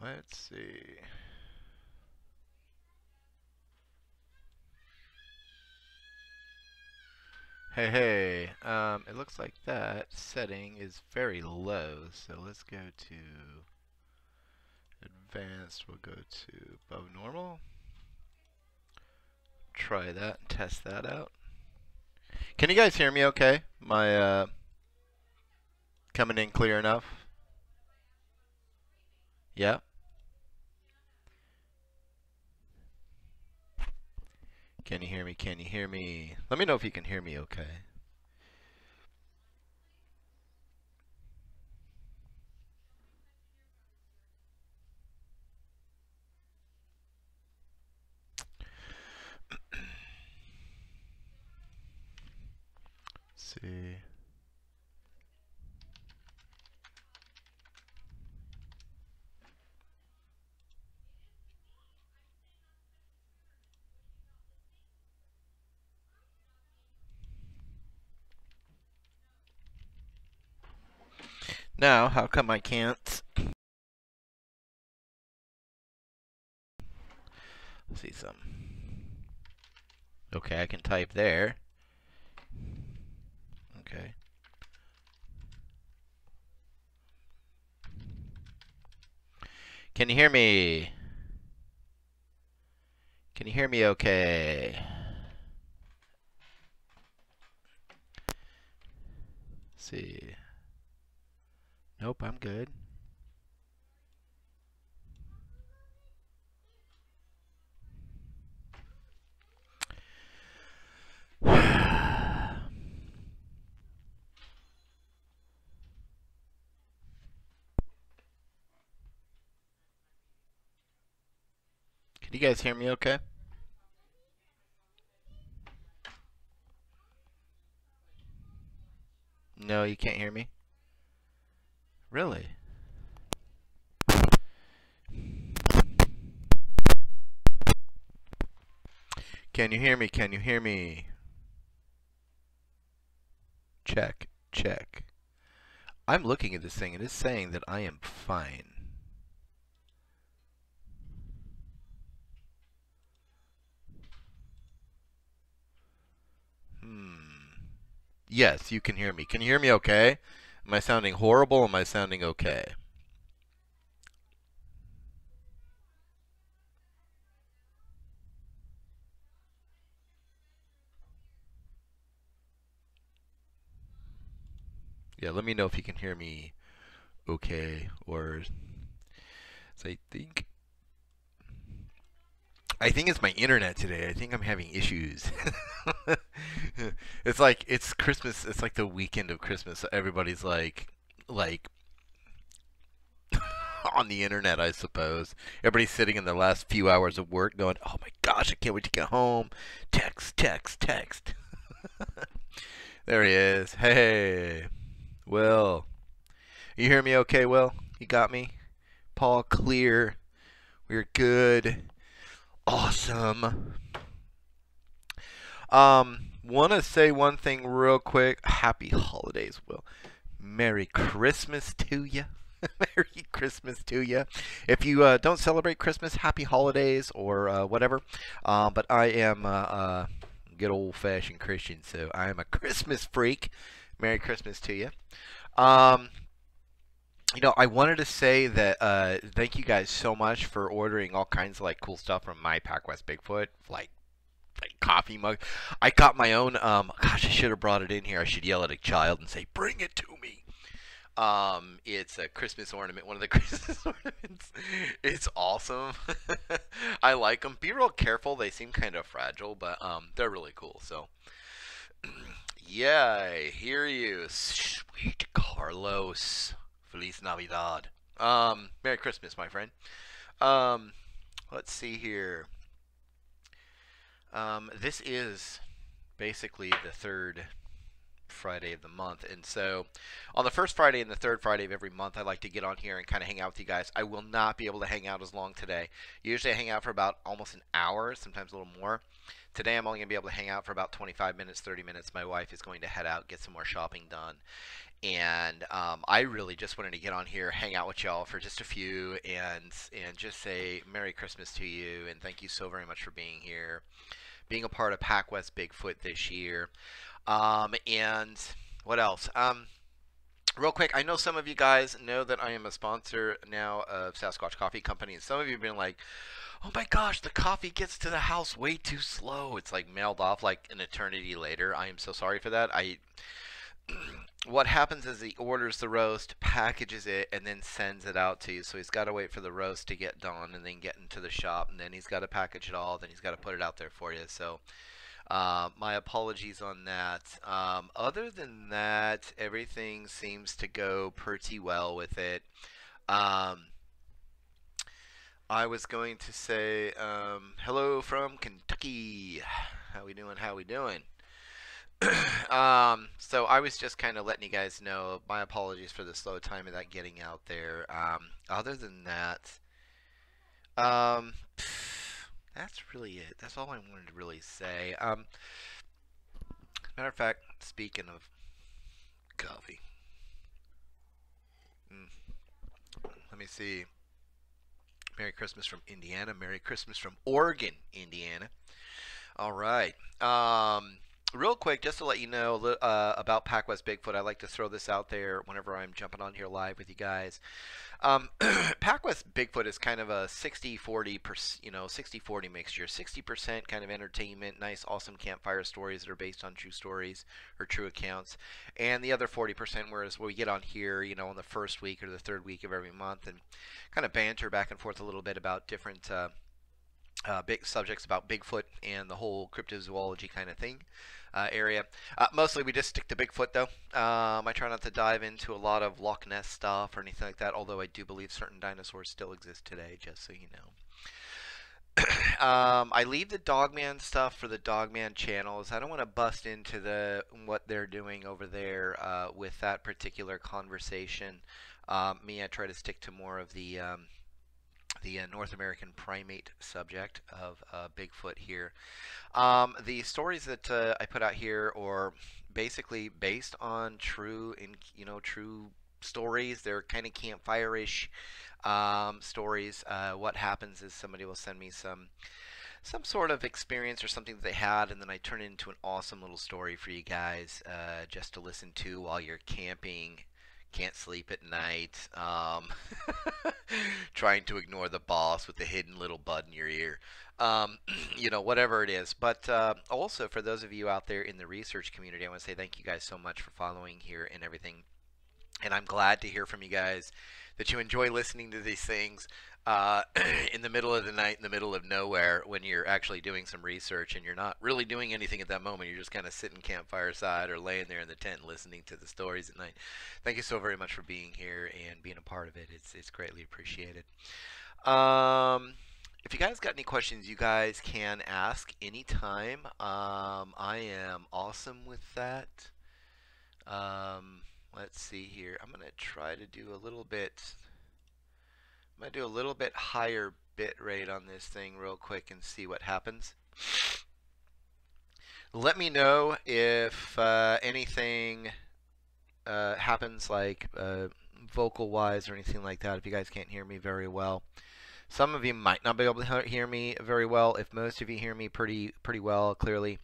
Let's see. Hey, it looks like that setting is very low, so let's go to advanced. We'll go to above normal. Try that and test that out. Can you guys hear me okay? My coming in clear enough? Yeah? Can you hear me? Can you hear me? Let me know if you can hear me okay. Let's see. Now, how come I can't see some? Okay, I can type there. Okay. Can you hear me? Can you hear me okay? Let's see. Nope, I'm good. Can you guys hear me okay? No, you can't hear me? Really? Can you hear me? Can you hear me? Check, check. I'm looking at this thing and it's saying that I am fine. Yes, you can hear me. Can you hear me okay? Am I sounding horrible or am I sounding okay? Yeah, let me know if you can hear me okay or so I think it's my internet today. I think I'm having issues. It's like it's Christmas. It's like the weekend of Christmas. So everybody's like on the internet, I suppose. Everybody's sitting in their last few hours of work going, "Oh my gosh, I can't wait to get home." Text, text, text. There he is. Hey, Will. You hear me okay, Will? You got me? Paul, clear. We're good. Awesome. Want to say one thing real quick. Happy holidays, Will. Merry Christmas to you. Merry Christmas to you. If you don't celebrate Christmas, happy holidays or whatever. But I am a good old-fashioned Christian, so I am a Christmas freak. Merry Christmas to you. Um, I wanted to say that thank you guys so much for ordering all kinds of like cool stuff from my PacWest Bigfoot, like coffee mug. I got my own. Gosh, I should have brought it in here. I should yell at a child and say, "Bring it to me." It's a Christmas ornament, one of the Christmas ornaments. It's awesome. I like them. Be real careful. They seem kind of fragile, but they're really cool. So, yeah, I hear you, sweet Carlos. Feliz Navidad. Merry Christmas, my friend. Um, let's see here. This is basically the Friday of the month. And so on the first Friday and the third Friday of every month, I like to get on here and kind of hang out with you guys. I will not be able to hang out as long today. Usually I hang out for about almost an hour, sometimes a little more. Today I'm only going to be able to hang out for about 25 minutes, 30 minutes. My wife is going to head out, get some more shopping done. And I really just wanted to get on here, hang out with y'all for just a few, and just say Merry Christmas to you, and thank you so very much for being here, being a part of PacWest Bigfoot this year. And what else? Real quick, I know some of you guys know that I am a sponsor now of Sasquatch Coffee Company, and some of you have been like, oh my gosh, the coffee gets to the house way too slow. It's like mailed off like an eternity later. I am so sorry for that. What happens is he orders the roast, packages it, and then sends it out to you. So he's got to wait for the roast to get done and then get into the shop, and then he's got to package it all, then he's got to put it out there for you. So my apologies on that. Other than that, everything seems to go pretty well with it. I was going to say hello from Kentucky. How we doing? How we doing? So I was just kind of letting you guys know. My apologies for the slow time of that getting out there. Other than that, that's really it. That's all I wanted to really say. Matter of fact, speaking of coffee, let me see. Merry Christmas from Indiana. Merry Christmas from Oregon, Indiana. All right. Real quick, just to let you know about PacWest Bigfoot, I like to throw this out there whenever I'm jumping on here live with you guys. PacWest Bigfoot is kind of a 60-40, 60-40 mixture. 60% kind of entertainment, nice, awesome campfire stories that are based on true stories or true accounts, and the other 40%, whereas we get on here, on the first week or the third week of every month and kind of banter back and forth a little bit about different big subjects about Bigfoot and the whole cryptozoology kind of thing area. Mostly we just stick to Bigfoot though. I try not to dive into a lot of Loch Ness stuff or anything like that, although I do believe certain dinosaurs still exist today, just so you know. I leave the Dogman stuff for the Dogman channels. I don't want to bust into what they're doing over there with that particular conversation. I try to stick to more of the North American primate subject of Bigfoot here. The stories that I put out here are basically based on true stories. They're kind of campfire-ish stories. What happens is somebody will send me some sort of experience or something that they had, and then I turn it into an awesome little story for you guys just to listen to while you're camping. Can't sleep at night, trying to ignore the boss with the hidden little bud in your ear, whatever it is. But also for those of you out there in the research community, I want to say thank you guys so much for following here and everything. And I'm glad to hear from you guys that you enjoy listening to these things in the middle of the night, in the middle of nowhere, when you're actually doing some research and you're not really doing anything at that moment. You're just kind of sitting campfire side or laying there in the tent listening to the stories at night. Thank you so very much for being here and being a part of it. It's greatly appreciated. If you guys got any questions, you guys can ask anytime. I am awesome with that. Let's see here. I'm going to try to do a little bit... I'm going to do a little bit higher bit rate on this thing real quick and see what happens. Let me know if anything happens like vocal wise or anything like that, if you guys can't hear me very well. Some of you might not be able to hear me very well. If most of you hear me pretty well, clearly,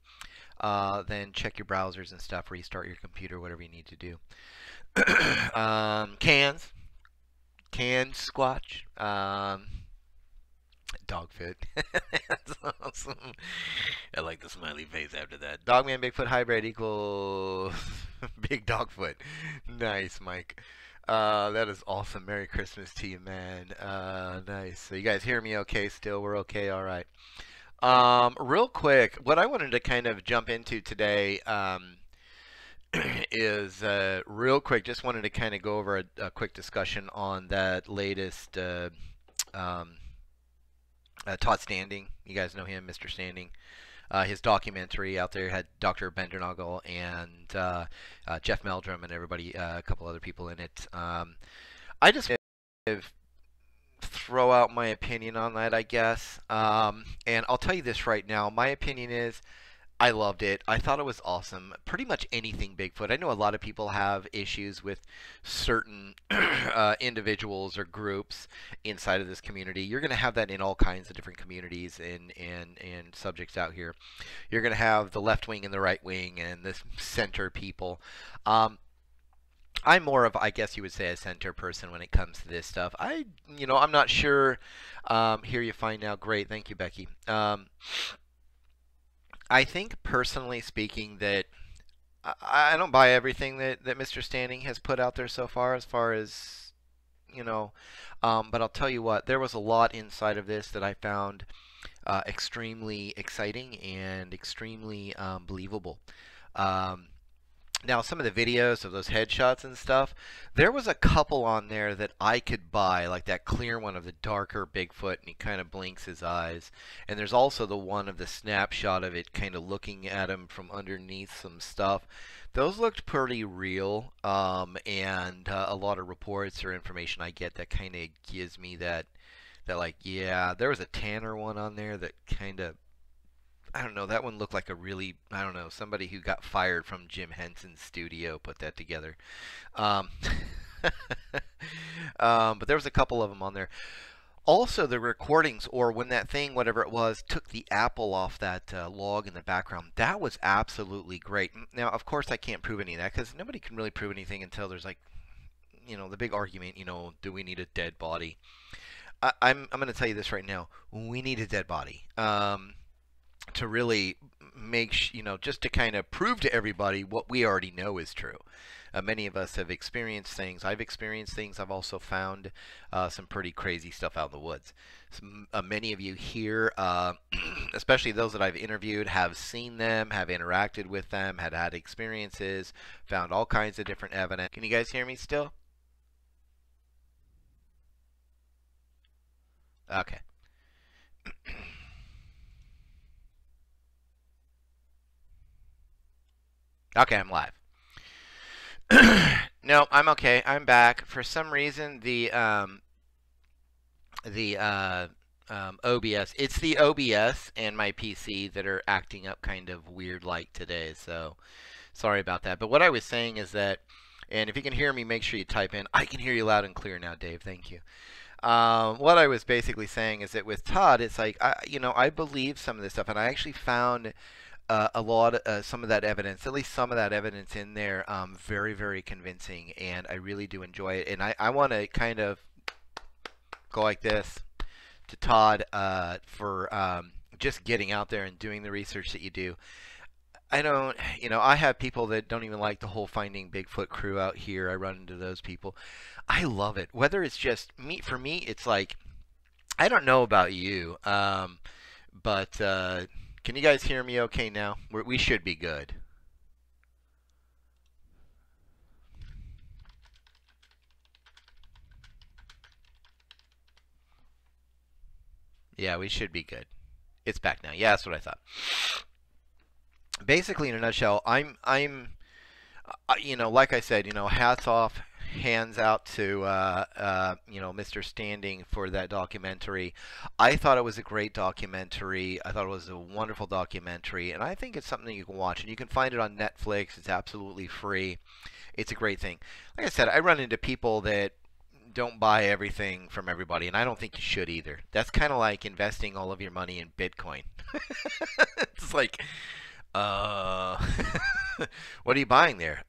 then check your browsers and stuff, restart your computer, whatever you need to do. Cans Squatch, Dogfoot. That's awesome. I like the smiley face after that. Dogman Bigfoot hybrid equals Big Dogfoot. Nice, Mike. That is awesome. Merry Christmas to you, man. Nice. So you guys hear me okay still? We're okay? All right. Real quick, what I wanted to kind of jump into today is real quick, just wanted to kind of go over a quick discussion on that latest Todd Standing. You guys know him, Mr. Standing. his documentary out there had Dr. Bendernagel and Jeff Meldrum and everybody, a couple other people in it. I just throw out my opinion on that, I guess. And I'll tell you this right now. My opinion is I loved it. I thought it was awesome. Pretty much anything Bigfoot. I know a lot of people have issues with certain individuals or groups inside of this community. You're going to have that in all kinds of different communities and subjects out here. You're going to have the left wing and the right wing and the center people. I'm more of, I guess you would say, a center person when it comes to this stuff. I'm not sure. Here you find out. Great. Thank you, Becky. I think, personally speaking, that I don't buy everything that Mr. Standing has put out there so far, but I'll tell you what, there was a lot inside of this that I found extremely exciting and extremely believable. Now, some of the videos of those headshots and stuff, there was a couple on there that I could buy, like that clear one of the darker Bigfoot, and he kind of blinks his eyes. And there's also the one of the snapshot of it kind of looking at him from underneath some stuff. Those looked pretty real, and a lot of reports or information I get that kind of gives me that like, yeah, there was a Tanner one on there that kind of, I don't know, that one looked like a really, I don't know, somebody who got fired from Jim Henson's studio put that together. But there was a couple of them on there. Also, the recordings, or when that thing, whatever it was, took the apple off that log in the background, that was absolutely great. Now, of course, I can't prove any of that, because nobody can really prove anything until there's, like, the big argument, do we need a dead body? I'm going to tell you this right now. We need a dead body. To really make, just to kind of prove to everybody what we already know is true. Many of us have experienced things. I've experienced things. I've also found some pretty crazy stuff out in the woods. Many of you here, especially those that I've interviewed, have seen them, have interacted with them, had experiences, found all kinds of different evidence. Can you guys hear me still? Okay. Okay, I'm live. No, I'm okay. I'm back. For some reason, the OBS, it's the OBS and my PC that are acting up kind of weird like today. So sorry about that. But what I was saying is that, and if you can hear me, make sure you type in. I can hear you loud and clear now, Dave. Thank you. What I was basically saying is that with Todd, it's like, I believe some of this stuff, and I actually found a lot, some of that evidence, at least some of that evidence in there, very, very convincing, and I really do enjoy it. And I want to kind of go like this to Todd for just getting out there and doing the research that you do. I don't, I have people that don't even like the whole Finding Bigfoot crew out here. I run into those people. I love it. Whether it's just me, for me, it's like, I don't know about you, but can you guys hear me okay now? We should be good. Yeah, we should be good. It's back now. Yeah, that's what I thought. Basically, in a nutshell, I'm like I said, hats off, hands out to, Mr. Standing for that documentary. I thought it was a great documentary. I thought it was a wonderful documentary, and I think it's something you can watch, and you can find it on Netflix. It's absolutely free. It's a great thing. Like I said, I run into people that don't buy everything from everybody, and I don't think you should either. That's kind of like investing all of your money in Bitcoin. It's like, what are you buying there?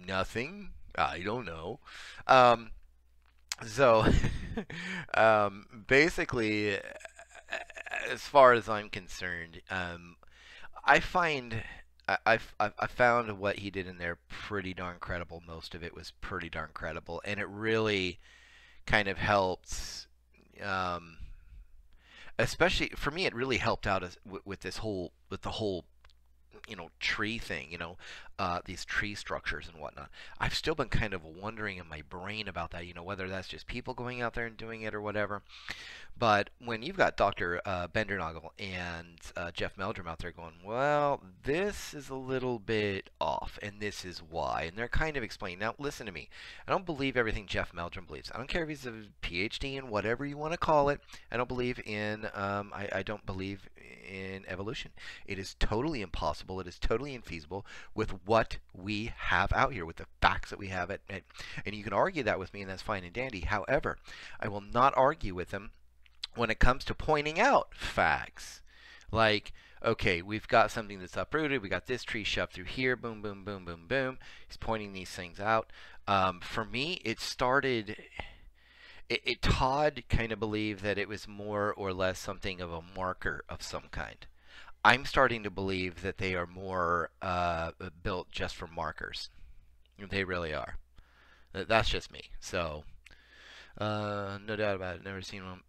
Nothing. I don't know. So, basically, as far as I'm concerned, I find I found what he did in there pretty darn credible. Most of it was pretty darn credible, and it really kind of helped. Especially for me, it really helped out with the whole tree thing, these tree structures and whatnot. I've still been kind of wondering in my brain about that, whether that's just people going out there and doing it or whatever. But when you've got Dr. Bendernagel and Jeff Meldrum out there going, well, this is a little bit off, and this is why. And they're kind of explaining. Now, listen to me. I don't believe everything Jeff Meldrum believes. I don't care if he's a PhD in whatever you want to call it. I don't believe in, I don't believe in evolution. It is totally impossible. It is totally infeasible with what we have out here, with the facts that we have. And you can argue that with me, and that's fine and dandy. However, I will not argue with him when it comes to pointing out facts. Like, okay, we've got something that's uprooted. We got this tree shoved through here. Boom, boom, boom, boom, boom. He's pointing these things out. For me, it started... Todd kind of believed that it was more or less something of a marker of some kind. I'm starting to believe that they are more built just for markers. They really are. That's just me. So, no doubt about it. Never seen one.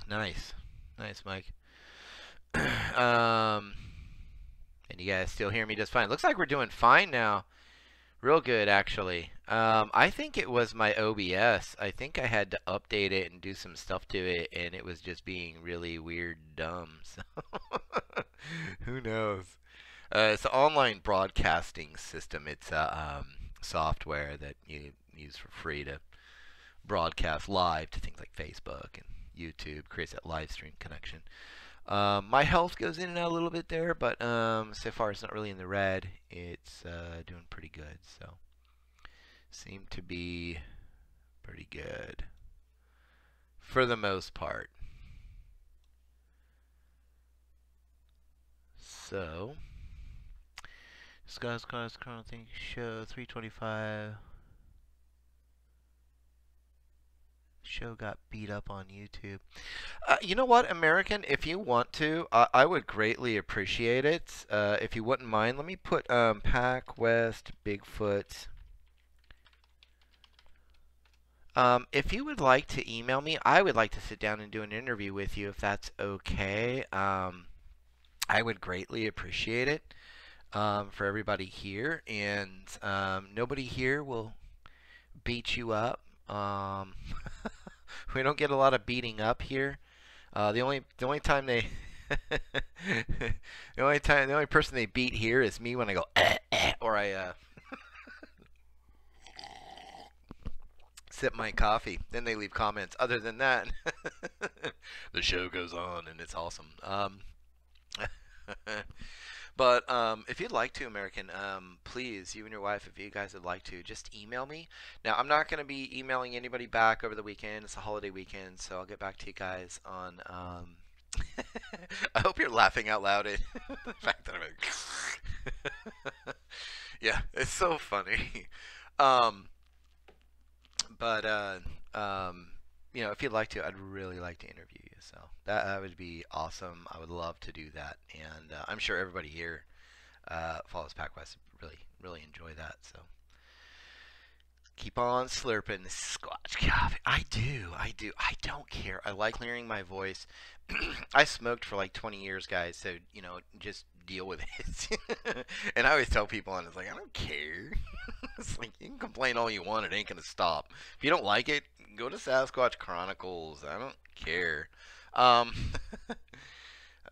Nice. Nice, Mike. And you guys still hear me just fine. Looks like we're doing fine now. Real good, actually. I think it was my OBS. I think I had to update it and do some stuff to it, and it was just being really weird dumb. So who knows? It's an online broadcasting system. It's a software that you use for free to broadcast live to things like Facebook and YouTube. Creates that live stream connection. My health goes in and out a little bit there, but so far it's not really in the red. It's doing pretty good, so seem to be pretty good for the most part. So, Scott's current thing show 325. Show got beat up on YouTube. You know what, American? If you want to, I would greatly appreciate it. If you wouldn't mind, let me put PacWest Bigfoot. If you would like to email me, I would like to sit down and do an interview with you if that's okay. I would greatly appreciate it for everybody here, and nobody here will beat you up. We don't get a lot of beating up here. The only time they the only person they beat here is me when I go or I sip my coffee. Then they leave comments. Other than that, the show goes on and it's awesome. But if you'd like to, American, please, you and your wife, if you guys would like to, just email me. Now, I'm not going to be emailing anybody back over the weekend. It's a holiday weekend, so I'll get back to you guys on... I hope you're laughing out loud at the fact that I'm like... Yeah, it's so funny. If you'd like to, I'd really like to interview you. So that would be awesome. I would love to do that, and I'm sure everybody here follows PacWest. Really enjoy that. So keep on slurping the Scotch coffee. I do. I don't care. I like hearing my voice. I smoked for like 20 years, guys. So just deal with it. And I always tell people, and it's like, I don't care. It's like, you can complain all you want. It ain't gonna stop. If you don't like it, go to Sasquatch Chronicles. I don't care.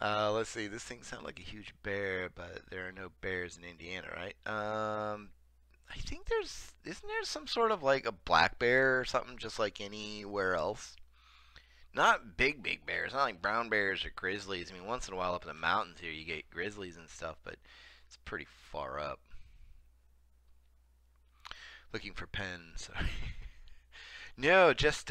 Let's see. This thing sounds like a huge bear, but there are no bears in Indiana, right? I think isn't there some sort of like a black bear or something, just like anywhere else? Not big bears, not like brown bears or grizzlies. I mean, once in a while up in the mountains here you get grizzlies and stuff, but it's pretty far up. Looking for pens. Sorry. No, just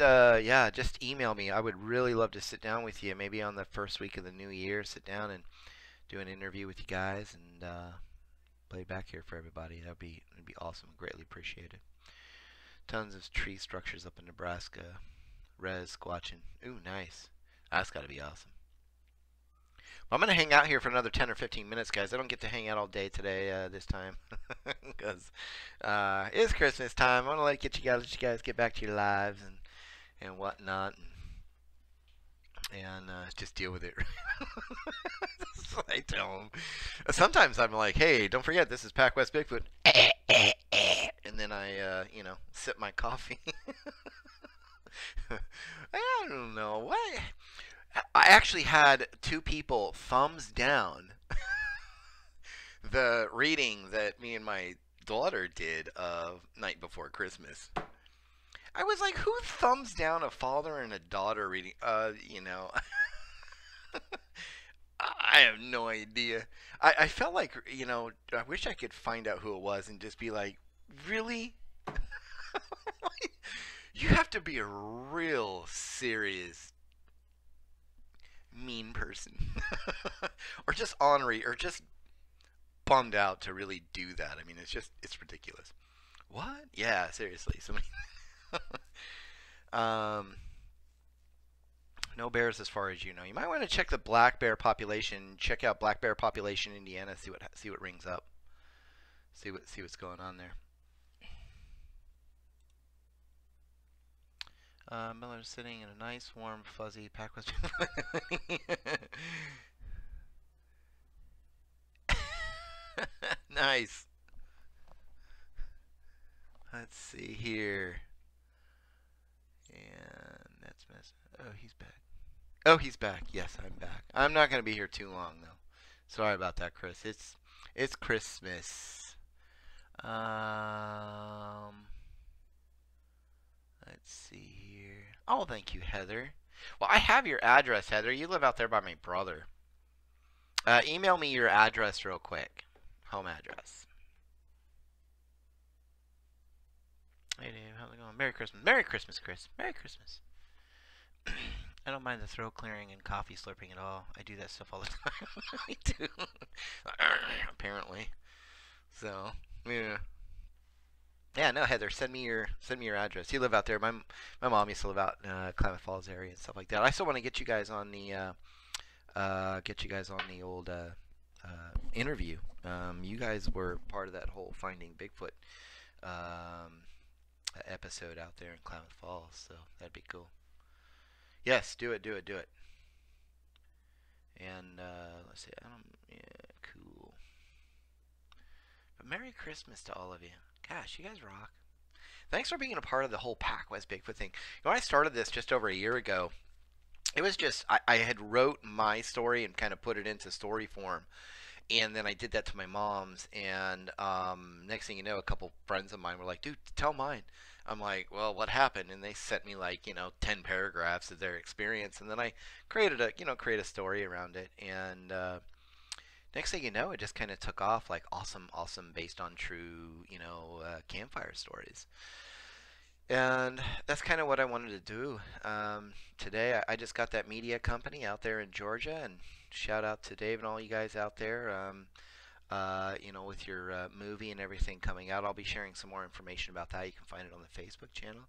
email me. I would really love to sit down with you. Maybe on the first week of the new year, sit down and do an interview with you guys and play back here for everybody. That'd be awesome. Greatly appreciated. Tons of tree structures up in Nebraska. Res squatching. Ooh, nice. That's got to be awesome. Well, I'm going to hang out here for another 10 or 15 minutes, guys. I don't get to hang out all day today this time because it's Christmas time. I want to let you guys get back to your lives and whatnot. and just deal with it. That's what I tell them. Sometimes I'm like, hey, don't forget this is PacWest Bigfoot. And then I, sip my coffee. I don't know what. I actually had two people thumbs down the reading that me and my daughter did of Night Before Christmas. I was like, who thumbs down a father and a daughter reading? I have no idea. I felt like, I wish I could find out who it was and just be like, really? You have to be a real serious mean person. Or just ornery, or just bummed out to really do that. I mean, it's ridiculous. What? Yeah, seriously. Somebody. um, no bears as far as you know. You might want to check the black bear population. Check out black bear population Indiana. See what rings up. See what's going on there. Miller's sitting in a nice, warm, fuzzy PacWest. Nice. Let's see here. And that's mess. Oh, he's back. Oh, he's back. Yes, I'm back. I'm not gonna be here too long though. Sorry about that, Chris. It's Christmas. Let's see here. Oh, thank you, Heather. Well, I have your address, Heather. You live out there by my brother. Email me your address real quick. Home address. Hey, Dave. How's it going? Merry Christmas. Merry Christmas, Chris. Merry Christmas. I don't mind the throat clearing and coffee slurping at all. I do that stuff all the time. I do. Apparently. So, yeah. Yeah, no, Heather, send me your address. You live out there. My mom used to live out in Klamath Falls area and stuff like that. I still want to get you guys on the old interview. You guys were part of that whole Finding Bigfoot episode out there in Klamath Falls, so that'd be cool. Yes, do it. And let's see, yeah, cool. But Merry Christmas to all of you. Gosh, you guys rock. Thanks for being a part of the whole PacWest Bigfoot thing. When I started this just over a year ago, it was just I had wrote my story and kind of put it into story form. And then I did that to my mom's, and next thing you know, a couple friends of mine were like, dude, tell mine. I'm like, well, what happened? And they sent me like, 10 paragraphs of their experience, and then I created a story around it. And next thing you know, it just kind of took off like awesome, based on true, campfire stories. And that's kind of what I wanted to do. Today, I just got that media company out there in Georgia, and shout out to Dave and all you guys out there. With your movie and everything coming out, I'll be sharing some more information about that. You can find it on the Facebook channel.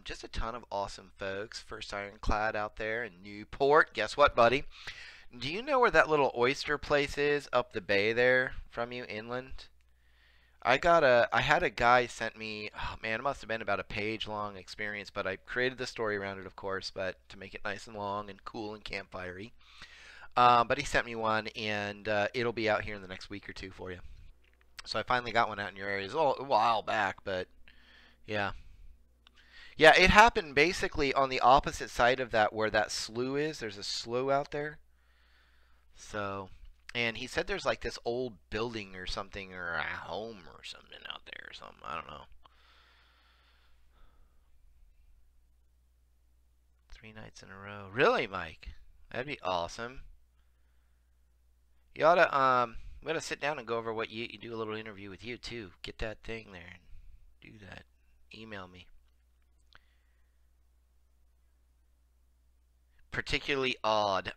Just a ton of awesome folks. First Ironclad out there in Newport. Guess what, buddy? Do you know where that little oyster place is up the bay there from you, inland? I had a guy sent me, oh man, it must have been about a page long experience, but I created the story around it, of course, but to make it nice and long and cool and campfirey. But he sent me one, and it'll be out here in the next week or two for you. So I finally got one out in your areas a while back, but yeah. Yeah, it happened basically on the opposite side of that where that slough is. There's a slough out there. So, and he said there's like this old building or something, or a home or something out there or something. I don't know. 3 nights in a row. Really, Mike? That'd be awesome. You ought to, I'm gonna sit down and go over what you do a little interview with you too. Get that thing there and do that. Email me. Particularly odd.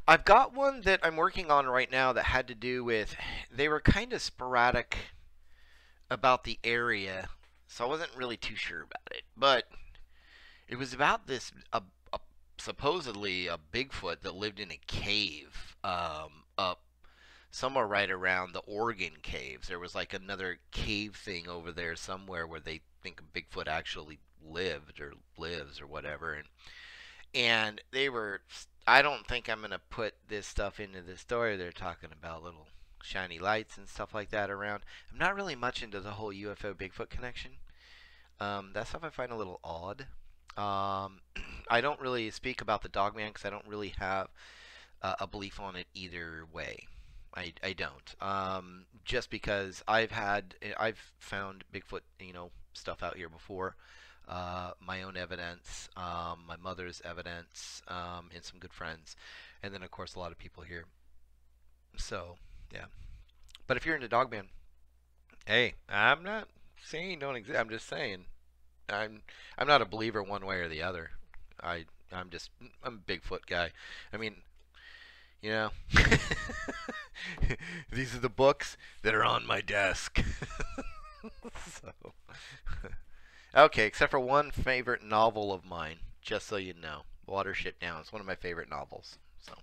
I've got one that I'm working on right now that had to do with, they were kind of sporadic about the area, so I wasn't really too sure about it. But it was about this, supposedly a Bigfoot that lived in a cave up somewhere right around the Oregon caves. There was like another cave thing over there somewhere where they think Bigfoot actually lived or lives or whatever, and they were. I don't think I'm gonna put this stuff into the story. They're talking about little shiny lights and stuff like that around. I'm not really much into the whole UFO Bigfoot connection. That stuff I find a little odd. Um, I don't really speak about the Dogman because I don't really have a belief on it either way. I don't. Just because I've found Bigfoot, stuff out here before. My own evidence, my mother's evidence, and some good friends, and then of course a lot of people here. So yeah. But if you're into Dogman, hey, I'm not saying don't exist. I'm just saying I'm I'm not a believer one way or the other. I I'm a Bigfoot guy. I mean, you know, these are the books that are on my desk. So, okay, except for one favorite novel of mine, just so you know, Watership Down. It's one of my favorite novels. So,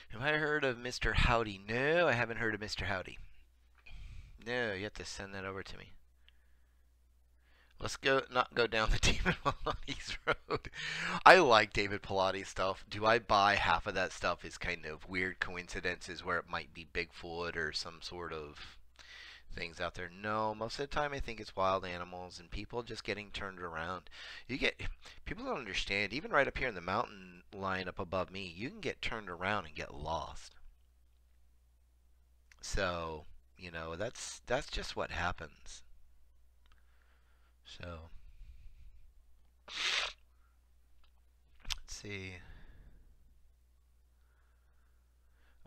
have I heard of Mr. Howdy? No, I haven't heard of Mr. Howdy. No, you have to send that over to me. Let's not go down the David Pilates road. I like David Pilates stuff. Do I buy half of that stuff is kind of weird coincidences where it might be Bigfoot or some sort of things out there? No, most of the time I think it's wild animals and people just getting turned around. People don't understand. Even right up here in the mountain line up above me, you can get turned around and get lost. So, that's just what happens. So, let's see.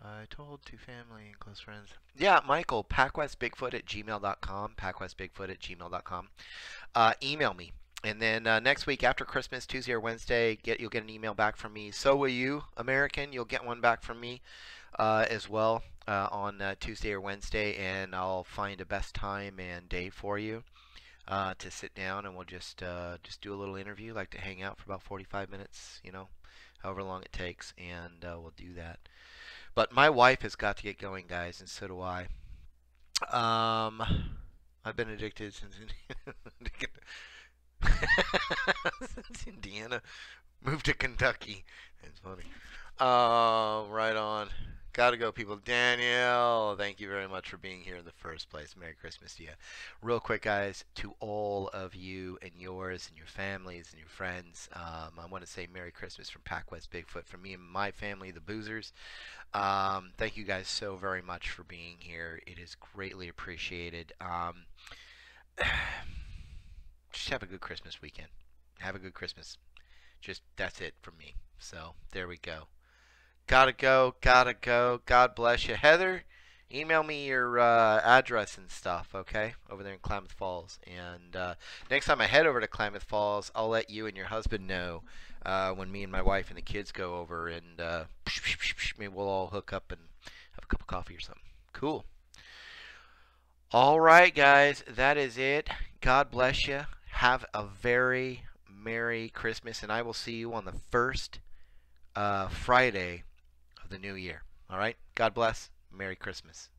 I told to family and close friends. Yeah, Michael, PacWestBigfoot at gmail.com. PacWestBigfoot at gmail.com. Email me. And then next week after Christmas, Tuesday or Wednesday, you'll get an email back from me. So will you, American. You'll get one back from me as well on Tuesday or Wednesday, and I'll find a best time and day for you to sit down, and we'll just do a little interview. Like to hang out for about 45 minutes, however long it takes, and we'll do that. But my wife has got to get going, guys, and so do I. Um, I've been addicted since since Indiana. Moved to Kentucky. It's funny. Right on. Gotta go, people. Danielle, thank you very much for being here in the first place. Merry Christmas to you. Real quick, guys, to all of you and yours and your families and your friends, I want to say Merry Christmas from PacWest Bigfoot, from me and my family, the Boozers. Thank you guys so very much for being here. It is greatly appreciated. Just have a good Christmas weekend. Have a good Christmas. Just that's it from me. So there we go. Gotta go. Gotta go. God bless you, Heather. Email me your address and stuff, okay? Over there in Klamath Falls. And next time I head over to Klamath Falls, I'll let you and your husband know when me and my wife and the kids go over, and maybe we'll all hook up and have a cup of coffee or something. Cool. All right, guys, that is it. God bless you. Have a very Merry Christmas, and I will see you on the first Friday of the new year. All right? God bless. Merry Christmas.